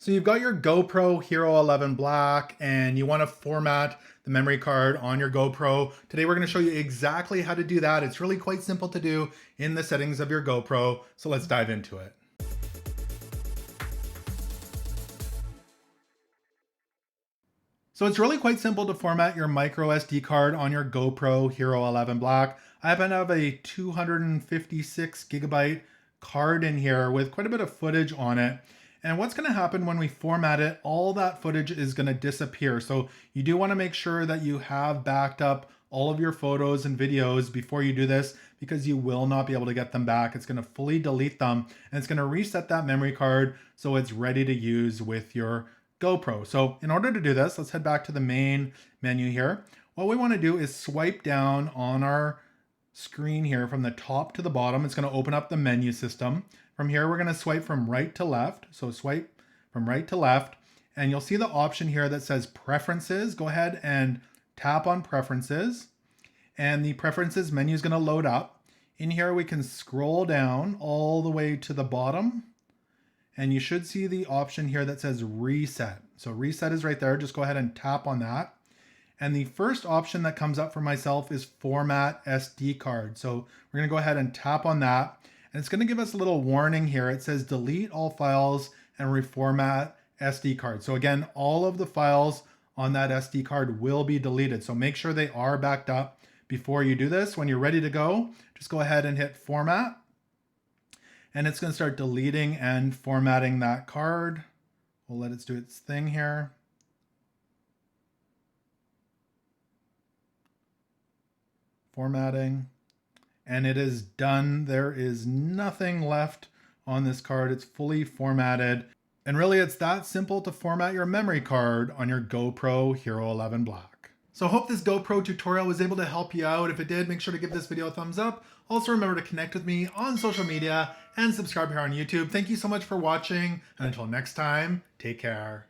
So you've got your GoPro Hero 11 Black and you want to format the memory card on your GoPro. Today we're going to show you exactly how to do that. It's really quite simple to do in the settings of your GoPro. So let's dive into it. So it's really quite simple to format your micro SD card on your GoPro Hero 11 Black. I happen to have a 256 gigabyte card in here with quite a bit of footage on it. And what's going to happen when we format it, all that footage is going to disappear. So you do want to make sure that you have backed up all of your photos and videos before you do this, because you will not be able to get them back. It's going to fully delete them and it's going to reset that memory card so it's ready to use with your GoPro. So in order to do this, let's head back to the main menu here. What we want to do is swipe down on our screen here from the top to the bottom. It's going to open up the menu system. From here, we're going to swipe from right to left. So swipe from right to left, and you'll see the option here that says Preferences. Go ahead and tap on Preferences, and the Preferences menu is going to load up. In here, we can scroll down all the way to the bottom, and you should see the option here that says Reset. So Reset is right there. Just go ahead and tap on that. And the first option that comes up for myself is Format SD card. So we're going to go ahead and tap on that. And it's going to give us a little warning here. It says delete all files and reformat SD card. So again, all of the files on that SD card will be deleted. So make sure they are backed up before you do this. When you're ready to go, just go ahead and hit Format. And it's going to start deleting and formatting that card. We'll let it do its thing here. Formatting, and it is done. There is nothing left on this card. It's fully formatted. And really, it's that simple to format your memory card on your GoPro Hero 11 Black. So I hope this GoPro tutorial was able to help you out. If it did, make sure to give this video a thumbs up. Also remember to connect with me on social media and subscribe here on YouTube. Thank you so much for watching, and until next time, take care.